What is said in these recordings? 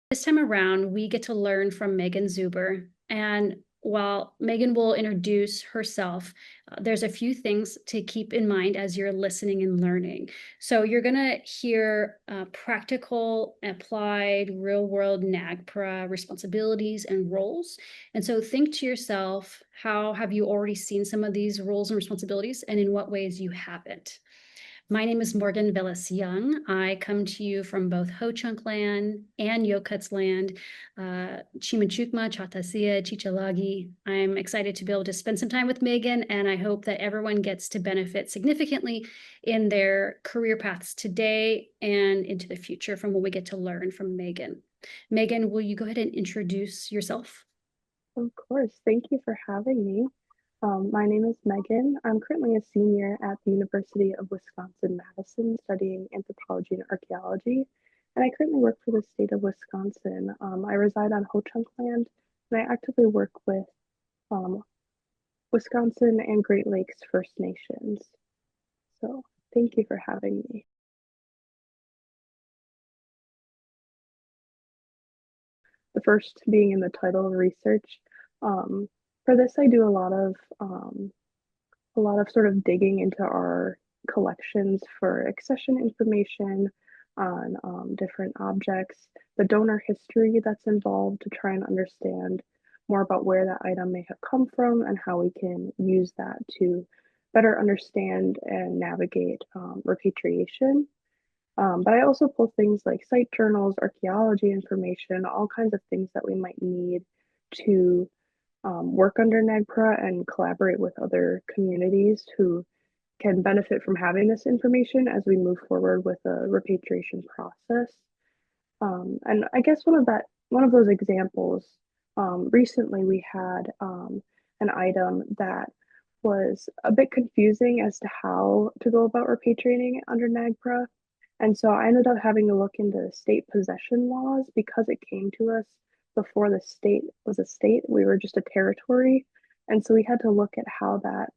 This time around, we get to learn from Megan Zuber. And while Megan will introduce herself, there's a few things to keep in mind as you're listening and learning. So you're going to hear practical, applied, real-world NAGPRA responsibilities and roles. And so think to yourself, how have you already seen some of these roles and responsibilities, and in what ways you haven't? My name is Morgan Vélez Young. I come to you from both Hochunk land and Yokuts land, Chimachukma, Chatasia, Chichalagi. I'm excited to be able to spend some time with Megan, and I hope that everyone gets to benefit significantly in their career paths today and into the future from what we get to learn from Megan. Megan, will you go ahead and introduce yourself? Of course. Thank you for having me. My name is Megan. I'm currently a senior at the University of Wisconsin-Madison studying anthropology and archaeology, and I currently work for the state of Wisconsin. I reside on Hochunk land, and I actively work with um, Wisconsin and Great Lakes First Nations. So thank you for having me. The first being in the title of research. Um, for this, I do a lot of sort of digging into our collections for accession information on different objects, the donor history that's involved to try and understand more about where that item may have come from and how we can use that to better understand and navigate repatriation. But I also pull things like site journals, archaeology information, all kinds of things that we might need to work under NAGPRA and collaborate with other communities who can benefit from having this information as we move forward with the repatriation process. And I guess one of those examples, recently we had an item that was a bit confusing as to how to go about repatriating under NAGPRA. And so I ended up having to look into state possession laws because it came to us before the state was a state. We were just a territory. And so we had to look at how that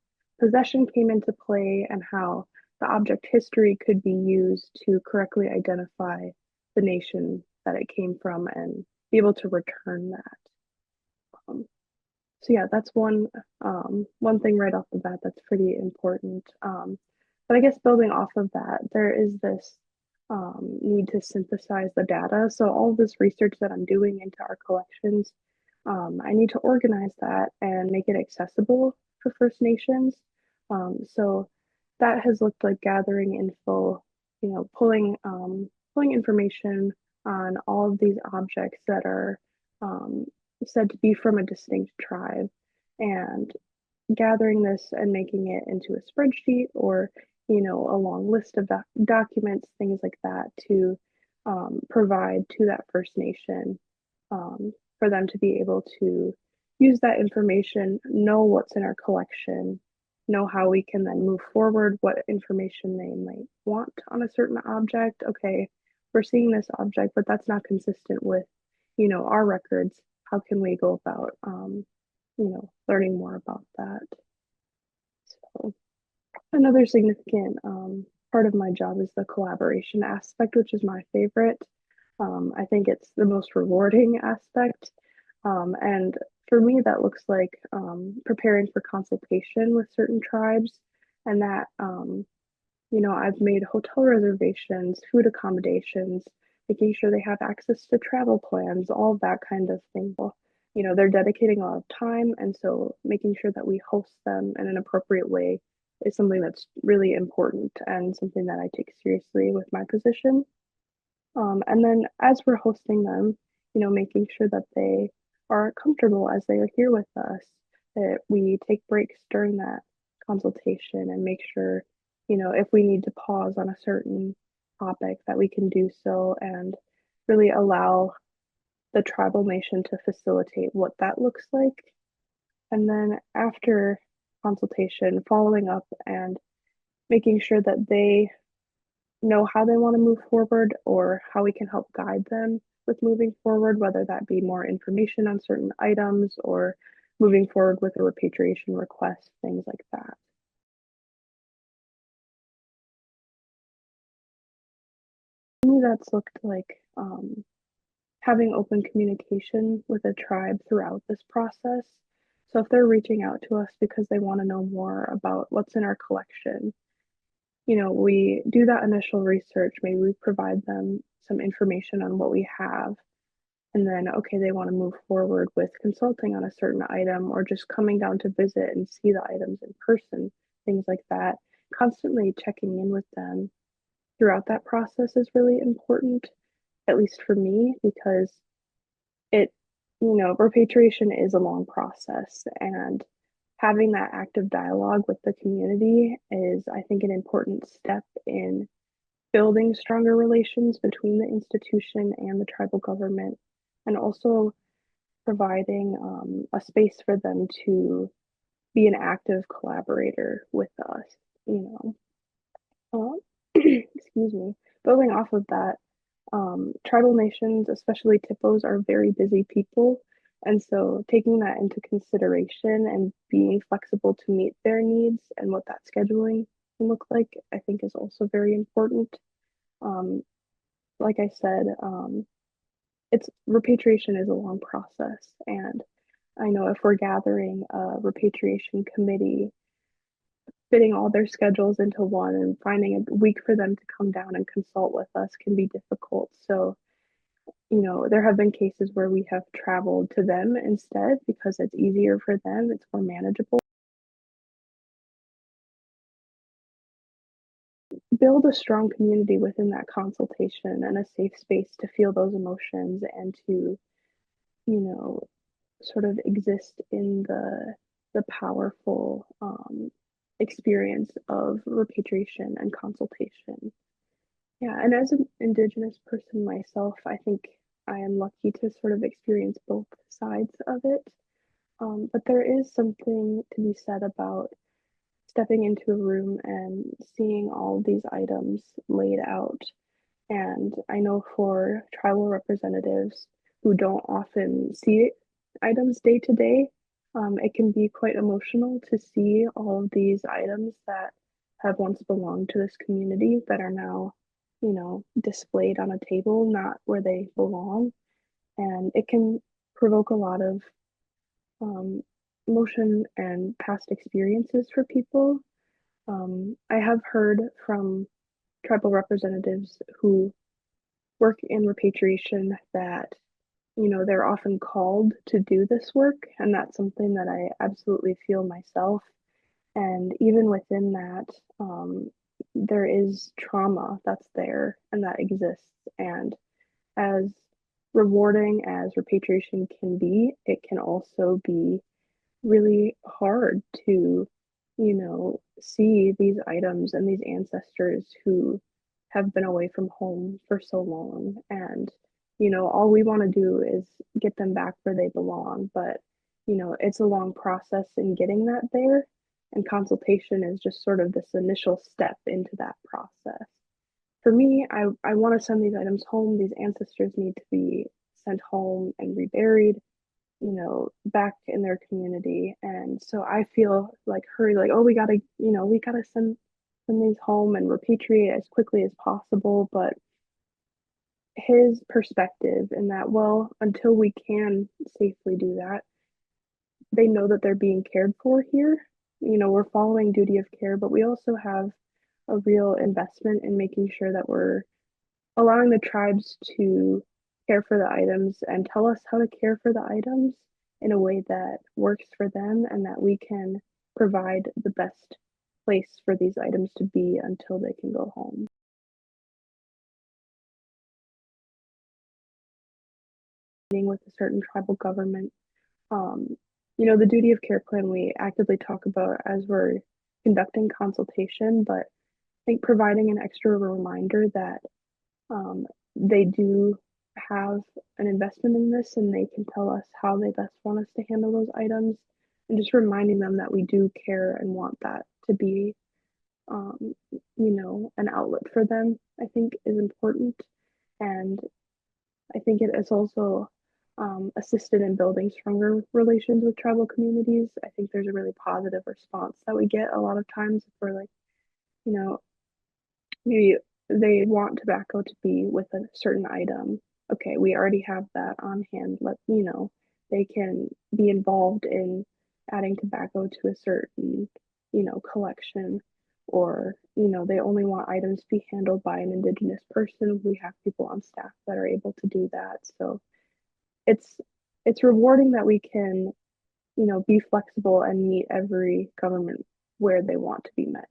possession came into play and how the object history could be used to correctly identify the nation that it came from and be able to return that. Um, so yeah, that's one thing right off the bat that's pretty important. But I guess building off of that, there is this need to synthesize the data. So all of this research that I'm doing into our collections, I need to organize that and make it accessible for First Nations. So that has looked like gathering info, pulling information on all of these objects that are um, said to be from a distinct tribe, and gathering this and making it into a spreadsheet or a long list of documents, things like that, to provide to that First Nation, for them to be able to use that information, know what's in our collection, know how we can then move forward, what information they might want on a certain object. Okay, we're seeing this object, but that's not consistent with, our records. How can we go about, learning more about that? So another significant part of my job is the collaboration aspect, which is my favorite. I think it's the most rewarding aspect. And for me, that looks like preparing for consultation with certain tribes, and that, I've made hotel reservations, food accommodations, making sure they have access to travel plans, all of that kind of thing. Well, they're dedicating a lot of time, and so making sure that we host them in an appropriate way is something that's really important and something that I take seriously with my position. And then as we're hosting them, making sure that they are comfortable as they are here with us, that we take breaks during that consultation and make sure, if we need to pause on a certain topic, that we can do so and really allow the tribal nation to facilitate what that looks like. And then after consultation, following up and making sure that they know how they want to move forward or how we can help guide them with moving forward, whether that be more information on certain items or moving forward with a repatriation request, things like that. To me, that's looked like having open communication with a tribe throughout this process. So if they're reaching out to us because they want to know more about what's in our collection, we do that initial research. Maybe we provide them some information on what we have. And then, okay, they want to move forward with consulting on a certain item or just coming down to visit and see the items in person, things like that. Constantly checking in with them throughout that process is really important, at least for me, because it, repatriation is a long process, and having that active dialogue with the community is, I think, an important step in building stronger relations between the institution and the tribal government, and also providing a space for them to be an active collaborator with us, you excuse me. Building off of that, tribal nations, especially TIPOs, are very busy people. And so taking that into consideration and being flexible to meet their needs and what that scheduling can look like, I think is also very important. Um, like I said, it's repatriation is a long process. And I know if we're gathering a repatriation committee, fitting all their schedules into one and finding a week for them to come down and consult with us can be difficult. So, there have been cases where we have traveled to them instead because it's easier for them, it's more manageable. Build a strong community within that consultation and a safe space to feel those emotions and to, you know, sort of exist in the powerful experience of repatriation and consultation. Yeah, and as an Indigenous person myself, I think I am lucky to sort of experience both sides of it. But there is something to be said about stepping into a room and seeing all these items laid out. And I know for tribal representatives who don't often see items day to day, it can be quite emotional to see all of these items that have once belonged to this community that are now, displayed on a table, not where they belong. And it can provoke a lot of um, emotion and past experiences for people. I have heard from tribal representatives who work in repatriation that, they're often called to do this work, and that's something that I absolutely feel myself. And even within that, there is trauma that's there and that exists. And as rewarding as repatriation can be, it can also be really hard to, see these items and these ancestors who have been away from home for so long. And, all we want to do is get them back where they belong. But, it's a long process in getting that there. And consultation is just sort of this initial step into that process. For me, I want to send these items home. These ancestors need to be sent home and reburied, back in their community. And so I feel like hurry, like, oh, we gotta send these home and repatriate as quickly as possible. But his perspective in that, well, until we can safely do that, they know that they're being cared for here. We're following duty of care, but we also have a real investment in making sure that we're allowing the tribes to care for the items and tell us how to care for the items in a way that works for them and that we can provide the best place for these items to be until they can go home. Meeting with a certain tribal government, um, the duty of care plan we actively talk about as we're conducting consultation, but I think providing an extra reminder that they do have an investment in this and they can tell us how they best want us to handle those items, and just reminding them that we do care and want that to be an outlet for them, I think is important. And I think it has also assisted in building stronger relations with tribal communities. I think there's a really positive response that we get a lot of times if we're like, you know maybe they want tobacco to be with a certain item, okay, we already have that on hand. They can be involved in adding tobacco to a certain, collection, or, they only want items to be handled by an indigenous person. We have people on staff that are able to do that. So it's it's rewarding that we can, be flexible and meet every government where they want to be met.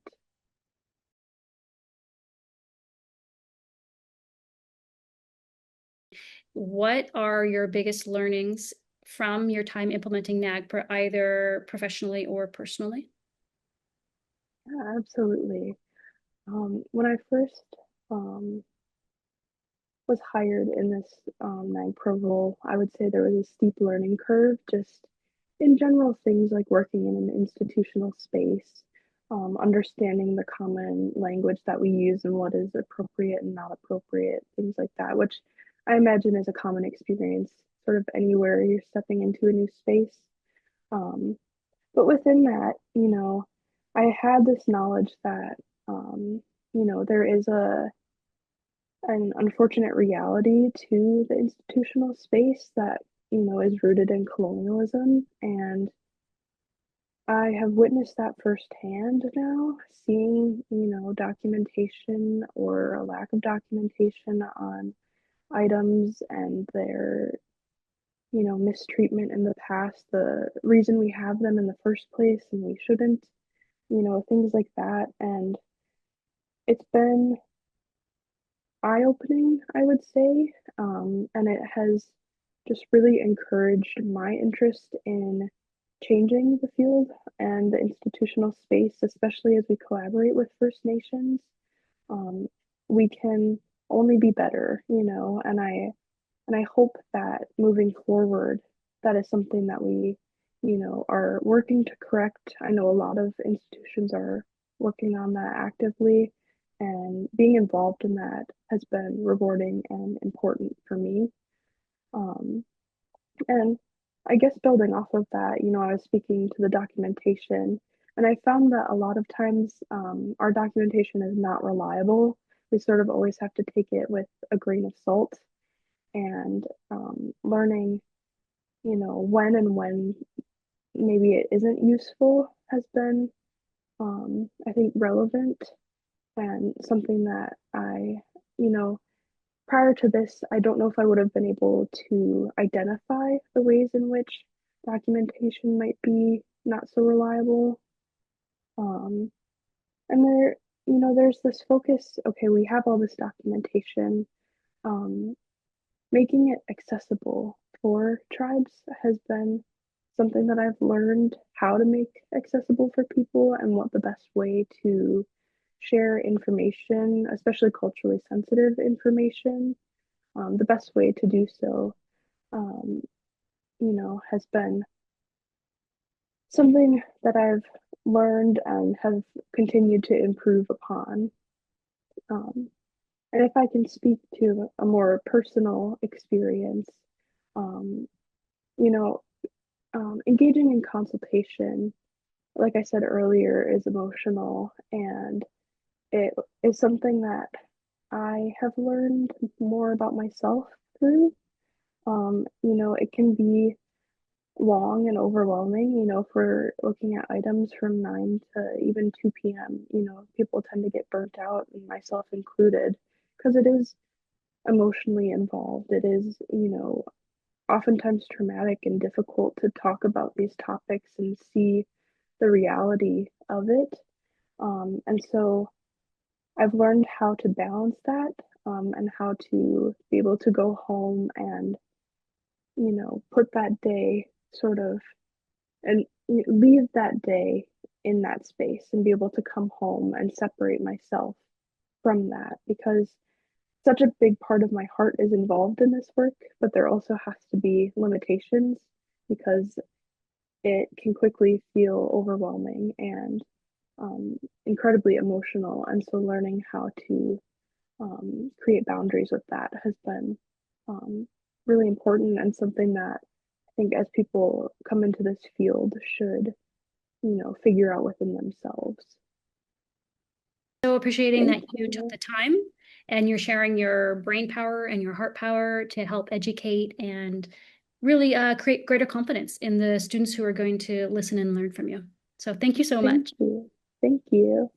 What are your biggest learnings from your time implementing NAGPRA, either professionally or personally? Yeah, absolutely. When I first was hired in this NAGPRA role, I would say there was a steep learning curve, just in general things like working in an institutional space, understanding the common language that we use and what is appropriate and not appropriate, things like that, which I imagine is a common experience sort of anywhere you're stepping into a new space. Um, but within that, I had this knowledge that, there is an unfortunate reality to the institutional space that, is rooted in colonialism. And I have witnessed that firsthand now, seeing, documentation or a lack of documentation on items and their, mistreatment in the past, the reason we have them in the first place and we shouldn't, things like that. And it's been eye-opening, I would say, and it has just really encouraged my interest in changing the field and the institutional space, especially as we collaborate with First Nations. Um, we can only be better, and I hope that moving forward, that is something that we, are working to correct. I know a lot of institutions are working on that actively, and being involved in that has been rewarding and important for me. Um, and I guess building off of that, I was speaking to the documentation, and I found that a lot of times our documentation is not reliable. We sort of always have to take it with a grain of salt, and learning, when maybe it isn't useful has been, I think, relevant, and something that you know, prior to this, I don't know if I would have been able to identify the ways in which documentation might be not so reliable. Um, and there's this focus, okay, we have all this documentation. Um, Making it accessible for tribes has been something that I've learned how to make accessible for people and what the best way to share information, especially culturally sensitive information, the best way to do so, um, has been something that I've learned and have continued to improve upon. Um, and if I can speak to a more personal experience, um, you know, engaging in consultation, like I said earlier, is emotional, and it is something that I have learned more about myself through. It can be long and overwhelming, if we're looking at items from 9 to even 2 p.m., people tend to get burnt out, and myself included, because it is emotionally involved. It is, oftentimes traumatic and difficult to talk about these topics and see the reality of it. And so I've learned how to balance that, and how to be able to go home and, put that day sort of and leave that day in that space and be able to come home and separate myself from that, because such a big part of my heart is involved in this work, but there also has to be limitations, because it can quickly feel overwhelming and incredibly emotional. And so learning how to create boundaries with that has been um, really important, and something that I think as people come into this field should, figure out within themselves. So appreciating Thank that you took you. the time and you're sharing your brain power and your heart power to help educate and really create greater confidence in the students who are going to listen and learn from you. So thank you so Thank much. you. Thank you.